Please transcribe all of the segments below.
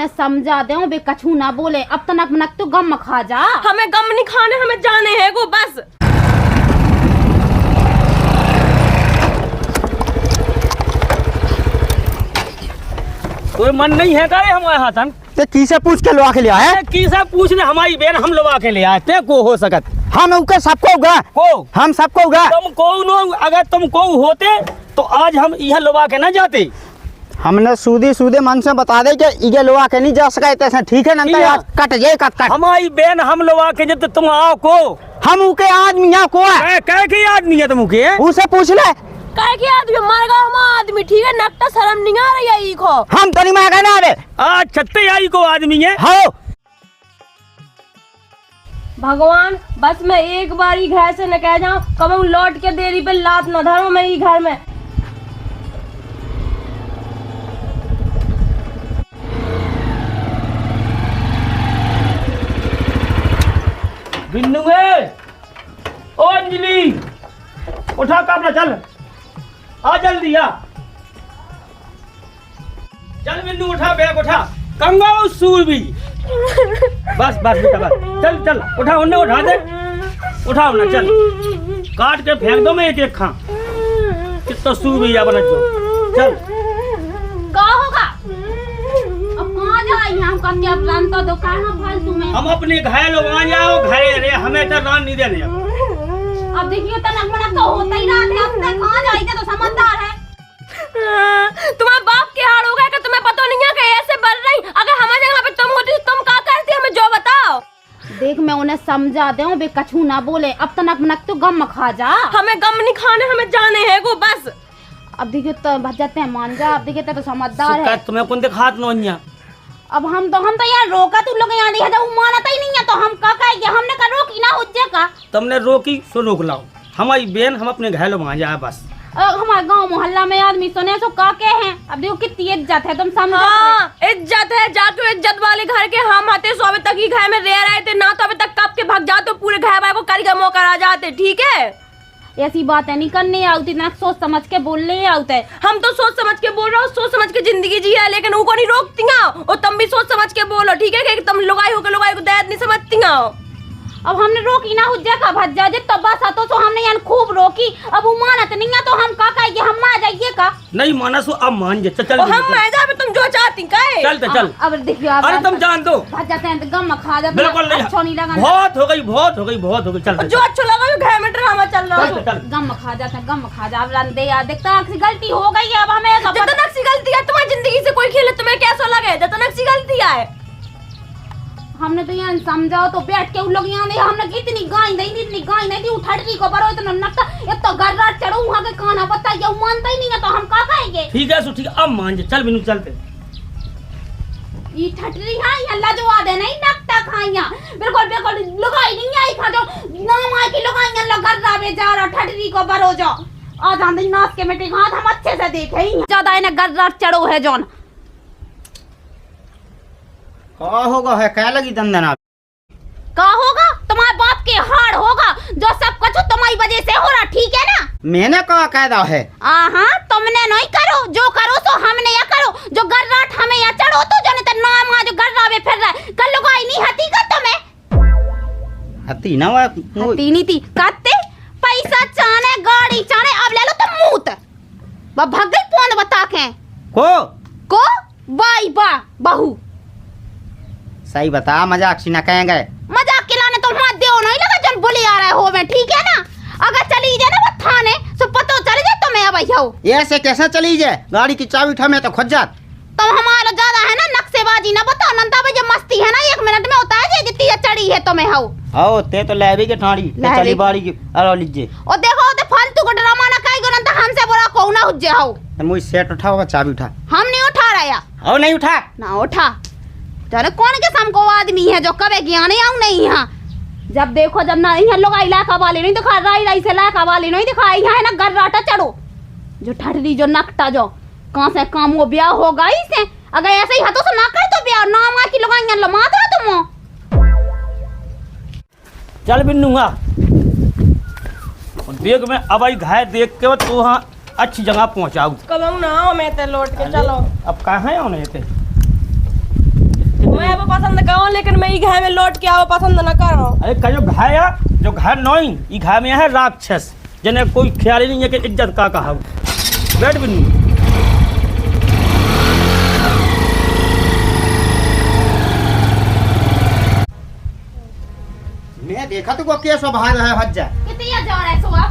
उन्हें समझा दे बे कछू ना बोले। अब तनक मनक तो गम खा जा। हमें गम नहीं खाने, हमें जाने हैं वो बस। कोई मन नहीं है का हमारे हाथन ते किसे पूछ के लवा के लिया है? किसे पूछने हमारी बेन हम लवा के ले आए ते को हो सकत हम उनके सबको उगा को हम सबको उगा तुम को नो अगर तुम को होते तो आज हम यह लवा के ना जाते। हमने सूदे मन से बता दे कि ये लवा के नहीं जा सका ऐसे ठीक है ना आज कट जाए कट हमारी बेन हम लवा के जब तुम आओ को हम उनके आदमी यहाँ को है कह के आदमी है तुम के उसे पूछ ले काहे के आदमी मर गया हम आदमी ठीक है नकटा शर्म नहीं आ रही है ई को हम तनी में कहना रे आज छत्ते आई को आदमी है हो भगवान बस मैं एक बार ही घर से न कह जाऊं कब लौट के देरी पे लात न धरूं मैं ही घर में। बिन्नू है ओ अंजलि उठा कापड़ा चल आ जल्दी आ चल बिन्नू उठा बैग उठा कंगा सूरबी बस बस बेटा बस चल चल उठा उन्हें उठा दे उठाओ ना चल काट के फेंक दो मैं एक एक खा कितना सूरबी या बना जो चल का होगा अब कहाँ जाए हम कन्या प्लान तो दुकान में फालतू में हम अपने घायल वहाँ जाओ घायल रे हमें तो रान नहीं देने अब देखिए तनक मनक तो होता ही रहा है। अब तक कहाँ जाएगा तो समझदार है। तुम्हारे बाप के हाल हो गए कि तुम्हें पता नहीं है कि ऐसे बढ़ रही अगर हमारे जगह पे तुम होती तुम क्या करती हमें जो बताओ। देख मैं उन्हें समझा दे बे कछू ना बोले। अब तनक मनक तो गम खा जा। हमें गम नहीं खाने हमें जाने हैं वो बस। अब देखिए तो भजते हैं मान जा। अब देखिए तो समझदार है। तुम्हें कौन दिखात नो अब हम तो यार रोका तू लोग यहाँ लिया वो मानता ही नहीं है तो हम का कहेंगे हमने का रोकी ना उज्जे का तुमने रोकी सो रोक लाओ हमारी बेन हम अपने घायल वहाँ जाए बस। हमारे गांव मोहल्ला में आदमी सुने सो का के हैं। अब देखो कितनी इज्जत है तुम समझो। हाँ, इज्जत है जाके इज्जत वाले घर के हम आते सो अभी तक ही घर में रह रहे थे ना तो अभी तक कब के भाग जाते पूरे घर वाले को कर मौका आ जाते ठीक है। ऐसी बातें नहीं करनी आती ना सोच समझ के बोलने आते है। हम तो सोच समझ के बोल रहे हो सोच समझ के जिंदगी जी है लेकिन उनको नहीं रोकती और तुम भी सोच समझ के बोलो ठीक है कि तुम लुगाई हो के लुगाई को दर्द नहीं समझती। अब हमने रोकी ना हुज्जा का भज्जा जे तब बस तो हमने यान खूब रोकी। अब वो मानत नहीं है तो हम का कहेंगे हम मान जाइए का नहीं माना सो अब मान जे चल हम मान जा तुम जो चाहती काहे चल तो चल। अब देखियो अरे तुम जान दो भज्जाते हैं तो गम खा जाते बिल्कुल नहीं अच्छा नहीं लगा बहुत हो गई बहुत हो गई बहुत हो गई चल जो अच्छा लगा घर में ड्रामा चल रहा है गम खा जाता गम खा जा। अब रंदे यार देखता अक्सी गलती हो गई है। अब हमें जतन सी गलती है तुम्हारी जिंदगी से कोई खेले तुम्हें कैसा लगे जतन सी गलती है। हमने तो यहाँ समझाओ तो बैठ के उन लोग यहाँ नहीं हमने कितनी गाय नहीं दी उठाड़ी को बरो इतना नक्का इतना गर्रा चढ़ो वहाँ के काना पत्ता ये मानता ही नहीं है तो हम का कहेंगे। ठीक है सो ठीक अब मान जे चल बिनु चलते ये ठटरी है यहाँ लजवा दे नहीं नक्ता खाइया बिल्कुल बिल्कुल लुगाई नहीं आई खा जो नाम आई की लुगाई यहाँ गर्रा बेचारा ठटरी को बरो जाओ आज आंधी नाच के मिट्टी हाथ हम अच्छे से देखे ही ज्यादा इन्हें गर्रा चढ़ो है जौन का होगा है क्या लगी दंदना का होगा तुम्हारे बाप के हाड़ होगा जो सब कुछ तुम्हारी वजह से हो रहा ठीक है ना। मैंने कहा कायदा है तुमने नहीं करो जो करो तो हमने या करो जो गर्राट हमें या चढ़ो तो जो नहीं तो नाम जो गर्रा में फिर रहा है कल लुगाई नहीं हती का तुम्हें हती ना हती नहीं थी कत्ते पैसा चाने गाड़ी चाने अब ले लो तुम मूत भग गई पोंद बता के को बाई बा बहू सही बता मजाक सी ना कहेंगे मजाक खिलाने तो मत दो नहीं लगा जन बोली आ रहा है हो में ठीक है ना। अगर चली जाए ना वो थाने तो पता चल जाए तुम्हें अब आओ ऐसे कैसे चली जाए गाड़ी की चाबी उठा में तो खुद जात तो हमारा ज्यादा है ना नक्शेबाजी ना बताओ नंदा भाई जब मस्ती है ना 1 मिनट में होता है जितनी चढ़ी है तुम्हें हो ते तो लहबी के ठाड़ी चली बाड़ी की अरे लीजिए और देखो ते फालतू को ड्रामा ना काई गो नंदा हमसे बुरा को ना हुज्जे हो मुझ सेट उठाओ चाबी उठा हम नहीं उठा रहा आओ नहीं उठा ना उठा चलो कौन के सम को आदमी है जो कबे ज्ञान आऊं नहीं यहाँ जब देखो जब ना यहाँ लोग इलाका वाले नहीं दिखा राई से इलाका वाले नहीं दिखा यहाँ है ना गर्राटा चढ़ो जो ठटरी जो नकटा जो कहाँ से काम वो ब्याह होगा इसे अगर ऐसे ही हाथों से ना करे तो ब्याह ना माँ की लोग यहाँ मात रहा तुम चल बिन्नूंगा देख मैं अब आई घाय देख के तू हाँ अच्छी जगह पहुँचाऊ कब ना मैं ते लौट के चलो अब कहाँ है थे मैं वो पसंद करो लेकिन मैं ई घर में लौट के आओ पसंद न करो। अरे कहो घाय है जो घर नोई ई घाय में है राक्षस जने कोई ख्याल ही नहीं है कि इज्जत का कहा बैठ भी नहीं। मैं देखा तो को क्या स्वभाव है भज्जा कितनी जा रहा है सुबह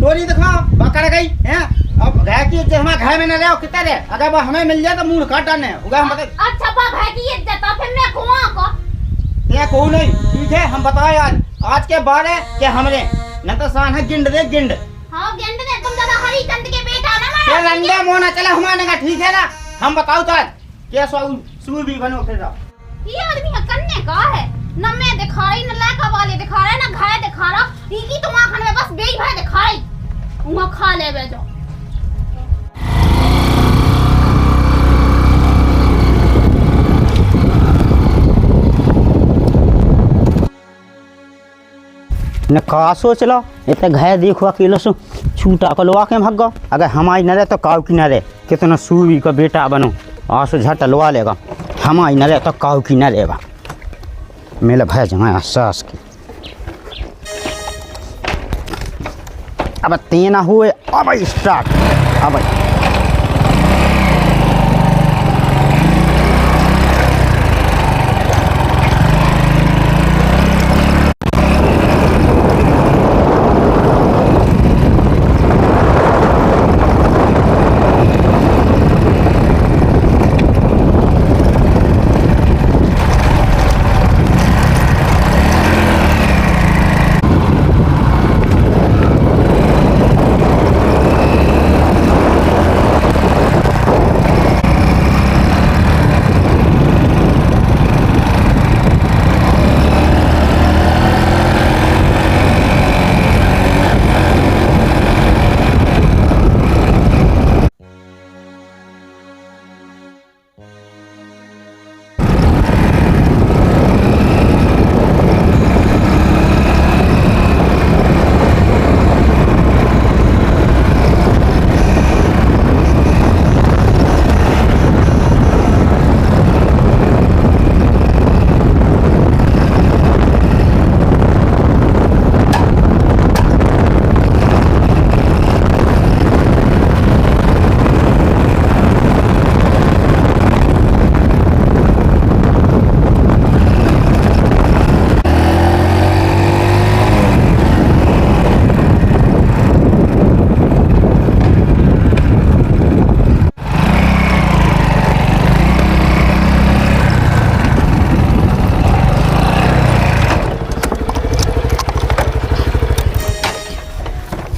तो नहीं देखा बकर गई हैं अब गाय की इज्जत हमारे घर में न रहो कितना रे अगर वो हमें मिल जाए तो मुंह काट डालने उगा हम बता अच्छा बाप है कि इज्जत फिर मैं कुआं को ये को नहीं ठीक है हम बताए आज के बाद है कि हमने न तो शान है गिंड दे गिंड हां गेंद ने तुम ज्यादा हरी चंद के बेटा ना ये रंगे मोना चला हमारे का ठीक है ना हम बताओ तो आज क्या सूर भी बनो फिर ये आदमी करने का है न मैं दिखा रही न लाका वाले दिखा रहा है न घाय दिखा रहा इकी तुम आखन में बस बेई भाई दिखा रही उमा खा ले बे जो न का सोच लो इतने घाय देखो अकेलो सो छूटा को लवा के भाग गो अगर हमारी न रहे तो काऊ की न रहे कितना सूरी का बेटा बनो आसो झट लवा लेगा हमारी न रहे तो काऊ की न रहेगा मेरे भाई जमा सास की अब तेना हुए अब स्टार्ट अब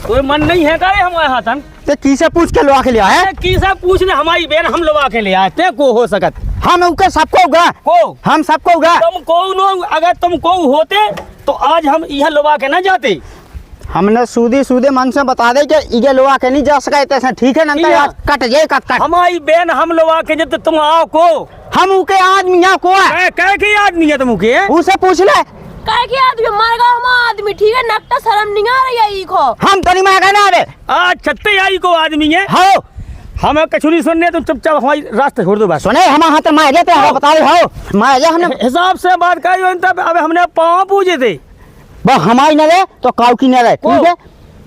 कोई मन नहीं है का हमारे हाथन ते किसे पूछ के लवा के लिया है किसा पूछने हमारी बहन हम लवा के ले आए ते को हो सकत हम उनके सबको उगा को हम सबको उगा तुम को नो अगर तुम को होते तो आज हम यह लवा के ना जाते हमने सूदे मन से बता दे कि इगे लवा के नहीं जा सका ऐसा ठीक है ना ठीक है। आज कट जाए कट हमारी बहन हम लवा के जब तुम आओ को हम उनके आदमी यहाँ को है कह के आदमी है तुम के उसे पूछ ले काहे के आदमी मर गया हम आदमी ठीक है नकटा शर्म नहीं आ रही है ई को हम तनी में कहना रे आज छत्ते आई को आदमी है हो हमें कछुरी सुनने तुम चुपचाप हमारी रास्ते छोड़ दो बस सुने हम हाथ मार लेते हैं बता दे हो मार जा हमने हिसाब से बात करी तब अब हमने पाँव पूजे थे बस हमारी न रहे तो काऊ की न रहे ठीक है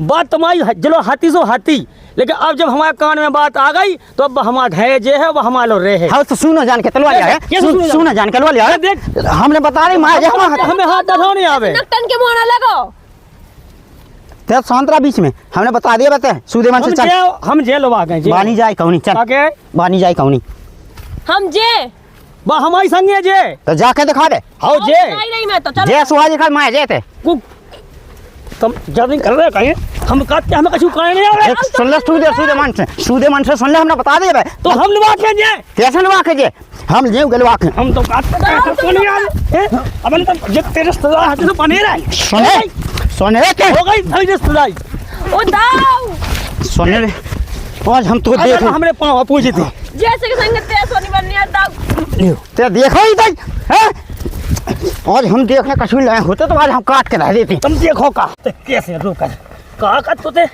बात तुम्हारी चलो हाथी सो हाथी लेकिन अब जब हमारे कान में बात आ गई तो अब हमारा घाय जे है वो हमारे लो रहे है हाँ तो सुनो जान के तलवा लिया है सुनो जान के तलवा लिया है देख हमने बता रहे मार जा हमें हाथ दर्द नहीं आवे नकटन के मोना लगो तेरा सांतरा बीच में हमने बता दिया बता सूदे मन से चल हम जेल आ गए बानी जाए कौनी चल आगे बानी जाए कौनी हम जे बा हमारी संगे जे तो जाके दिखा दे आओ जे नहीं मैं तो चल जे सुहाजी खा मार जेते तुम जल्दी कर रहे कहीं हम कहते हमें कछु करने नहीं आवे सुन ले सूदे मन से सुन ले हमने बता दिया तो हम लवा के जे कैसे लवा के जे हम जे गलवा के हम तो कहते तो नहीं आवे अब तो जब तेरे रिश्तेदार हाथ से बने रहे सुने के हो गई भाई रिश्तेदारी ओ दाऊ सुने रे आज हम तो देख हमने पाँव पूछे थे जैसे कि संग तेरे सोनी बननी है दाऊ तेरा देखो ही दई हैं आज हम देखने कश्मीर लाए होते तो आज हम काट के रह देते तुम देखो का तो कैसे रोका का तो ते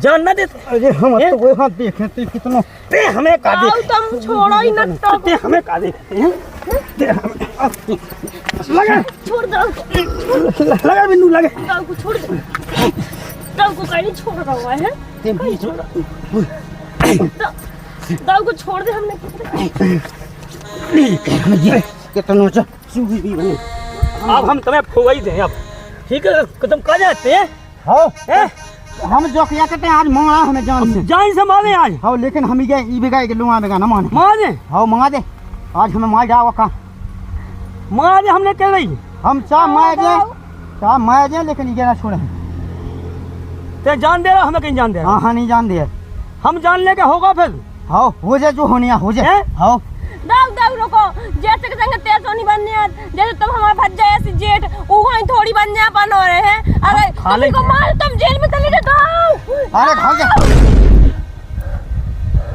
जान ना देते अरे हम तो वो हाथ देखे कितना ते हमें का दाऊ तुम छोड़ो ही नकटा ते हमें का देखते हैं लगा छोड़ दो उसको, लगा बिन्नू लगा दाऊ को छोड़ दो, दाऊ को कहीं नहीं छोड़ रहा हुआ है, दाऊ को छोड़ दे हमने। कितना सूबी भी बने। अब हम तुम्हें फुगाई दें अब, ठीक है? तुम कहाँ जाते हैं? हाँ हैं? हम जो किया करते हैं आज मंगा हमें जान से। जान से मारे आज हाँ लेकिन हम ये ई बेगा के लुआ बेगा ना माने। मारे हाँ मंगा दे आज हमें मार जाओ का। मारे हमने कह रही हम चाह मार दे लेकिन ये ना छोड़े। ते जान दे रहा हमें कहीं जान दे रहा? हाँ नहीं जान दे। हम जान ले के होगा फिर। हाँ हो जाए जो होनी है हो जाए। हैं? हाँ दाऊ रुको, जैसे के संग तेज नहीं बनने हैं, जैसे तुम हमारे भज जाए ऐसी जेठ वहीं थोड़ी बन जाए अपन हो रहे हैं। अरे तुम मार तुम जेल में चले जाओ। अरे भाग जा।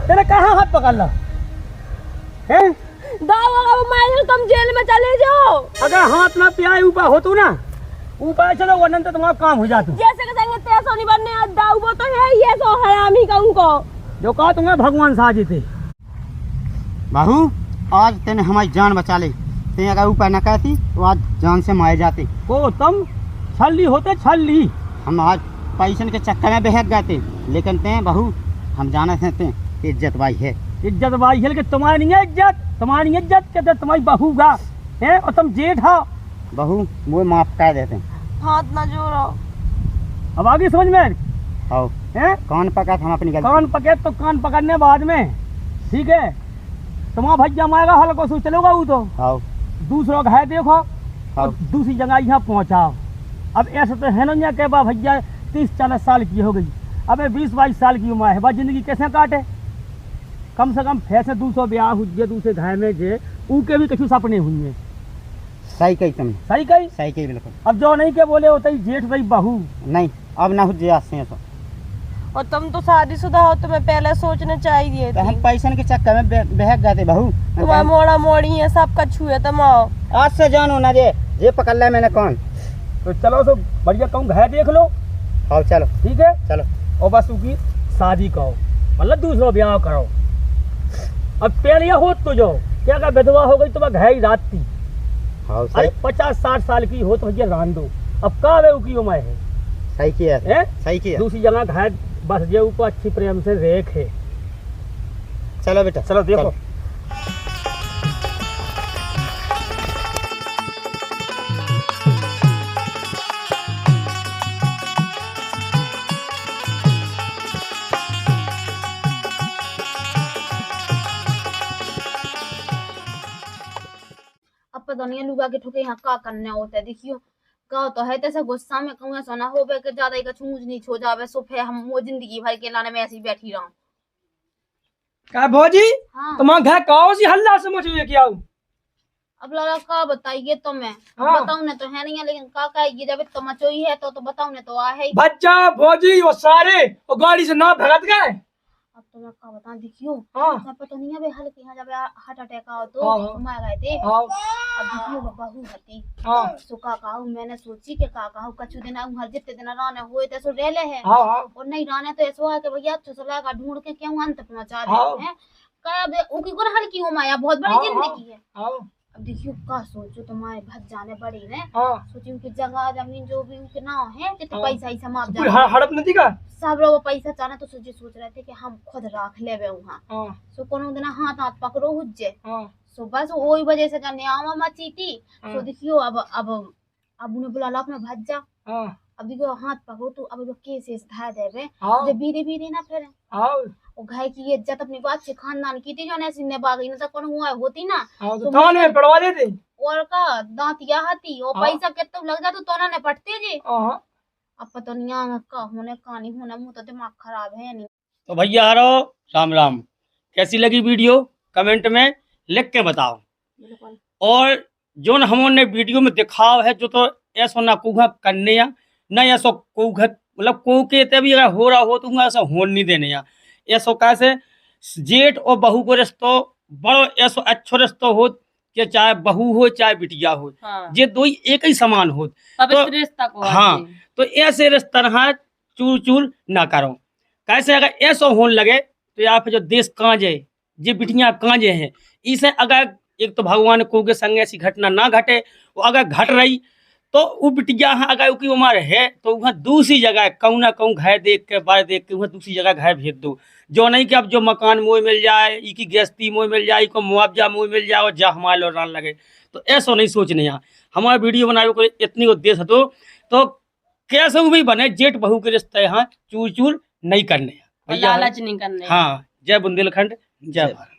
तेरे कहाँ हाथ पकड़ ला हैं? दाऊ मैं तुम जेल में चले जाओ। अगर हाथ ना पियाए ऊपर हो तू ना, ऊपर चलो वरना तो तुम्हारा काम हो जाता। जैसे के संग तेज नहीं बनने हैं, दाऊ वो तो है ये सो हरामी का उनको। जो कहा तुम्हें भगवान साजी थे। बहू आज तेने हमारी जान बचा ली। ते अगर ऊपर न कहती तो आज जान से मारे जाते। को तुम छल्ली होते छल्ली। हम आज पैसन के चक्कर में बहक गए थे लेकिन ते बहू हम जाना चाहते हैं कि इज्जत भाई है। इज्जत भाई है लेकिन तुम्हारी नहीं है इज्जत, तुम्हारी इज्जत के तुम्हारी बहू गा है और तुम जेठ हो। बहू वो माफ कर देते हैं। हाथ ना जोड़ो। अब आगे समझ में आओ हैं? कान पकड़ हम अपनी गलती। कान पकड़ तो कान पकड़ने बाद में, ठीक है? तुम्हारा भैया मारेगा हल को सो चलोगा वो तो। आओ दूसरा घर देखो हाँ। और दूसरी जगह यहाँ पहुँचाओ। अब ऐसा तो है ना कि बा भैया 30-40 साल की हो गई, अबे 20-22 साल की उम्र है, बा जिंदगी कैसे काटे? कम से कम फैसे 200 ब्याह हुए दूसरे घर में जे उनके भी कुछ सपने हुए। सही कही तुमने। सही कही? सही कही बिल्कुल। अब जो नहीं के बोले होते ही जेठ रही बहू। नहीं अब ना हो जाए से तो। और तुम तो शादीशुदा हो, तुम्हें पहले सोचना चाहिए तो हम थी। पैसन के चक्कर में बहक गए थे बहू। तुम्हारा मोड़ा मोड़ी है सबका छुए तुम आओ। आज से जानो ना जे पकड़ लिया मैंने कौन। तो चलो तो बढ़िया कहूँ घर देख लो, आओ चलो ठीक है? चलो। और बस उसकी शादी करो, मतलब दूसरा ब्याह करो। अब पहले हो तो जो क्या का विधवा हो गई तो वह घर ही रात थी। हाँ अरे 50-60 साल की हो तो भैया रान दो। अब कहाँ वे की उम्र है? सही किया हैं? सही किया। दूसरी जगह घर बस जे ऊपर अच्छी प्रेम से रेख है। चलो बेटा चलो देखो। अब पता नहीं है लुगा के ठोके यहाँ का करना होता है। देखियो का तो है तैसे गुस्सा में कहूँ ऐसा ना हो बे के ज्यादा ही कछु ऊंच नीच हो जावे, सो फिर हम वो जिंदगी भर के लाने में ऐसी बैठी रहूं। क्या भौजी हाँ तुम्हारा घर कहो सी हल्ला समझ में क्या? अब लड़ा का बताइए तो मैं हाँ। बताऊं ने तो है नहीं है, लेकिन का कहेगी जब तो मचोई है तो बताऊं ने तो आ है ही। बच्चा भौजी वो सारे वो गाड़ी से ना भगत गए। अब तो मैं का बताऊं देखियो हाँ। मैं पता नहीं है बे हल के यहाँ जब हार्ट अटैक आओ हाँ, तो हाँ। मार गए थे। हाँ अब देखियो बहू हती हाँ सो का कहूं मैंने सोची के का कहूं कछु दिन हर जितने दिन रहने हुए थे सो रेले है हाँ हाँ और नहीं रहने तो ऐसा है कि भैया अच्छा चला का ढूंढ के क्यों अंत पहुंचा हाँ। रहे हैं। का बे उकी कोन हल की उमाया बहुत बड़ी हाँ, जिंदगी है। हाँ अब देखियो का सोचो तुम्हारे भज जाने बड़ी ने हाँ सोचियो कि जगह जमीन जो भी उनके नाम है कितने हाँ। पैसा ही समाप कोई जाए हड़प नहीं का? सब लोग पैसा चाहना तो सोच रहे थे कि हम खुद रख लेवे वहाँ हाँ सो कोनो दिन हाथ हाथ पकड़ो हुज्जे हाँ सो बस वही वजह से जाने आवा मची थी। हाँ। सो देखियो अब उन्हें बुला अपने भज जा। हाँ अब देखियो हाथ पकड़ो तो अब केस धा देवे हाँ जो बीरे बीरे ना फिर हाँ और घर की इज्जत अपनी बात से खानदान की थी जो ऐसी ने बागी ना तो कौन हुआ होती ना हाँ तो थाने में पड़वा देते। और का दांतिया हाथी और हाँ। पैसा कितना लग जाता तो ना ने पटते जी। हाँ अब पता नहीं आगे का होने का नहीं होने मुंह तो दिमाग खराब है नहीं। तो भैया आ रहा राम राम, कैसी लगी वीडियो कमेंट में लिख के बताओ। बिल्कुल और जो हमने वीडियो में दिखाव है जो तो ऐसा ना कूहा करने या ना ऐसा कूह मतलब को के भी अगर हो रहा हो तो ऐसा होने नहीं देने या ऐसा कैसे जेठ और बहू को रिश्तो बड़ो ऐसा अच्छा रिश्तो हो कि चाहे बहू हो चाहे बिटिया हो। हाँ। ये दो ही एक ही समान हो। पवित्र रिश्ता को हाँ तो ऐसे रिश्ता चूर चूर ना करो। कैसे अगर ऐसा होने लगे तो यहाँ पे जो देश कहाँ जाए ये बिटियां कहाँ जाए हैं इसे अगर एक तो भगवान को के संग ऐसी घटना ना घटे, वो अगर घट रही तो वो बिटिया है अगर उसकी उम्र है तो वहाँ दूसरी जगह कहूँ ना कहूँ घर देख के बाहर देख के वहाँ दूसरी जगह घर भेज दो। जो नहीं कि अब जो मकान मोह मिल जाए, की गृहस्थी मोह मिल जाए, को मुआवजा मोह मिल जाए और जा हमारे लौटान लगे, तो ऐसा नहीं सोचने। यहाँ हमारा वीडियो बनाने को इतनी उद्देश्य तो कैसे भी बने जेठ बहू के रिश्ते यहाँ चूर चूर नहीं करने लालच नहीं करने। हाँ, जय बुंदेलखंड, जय भारत।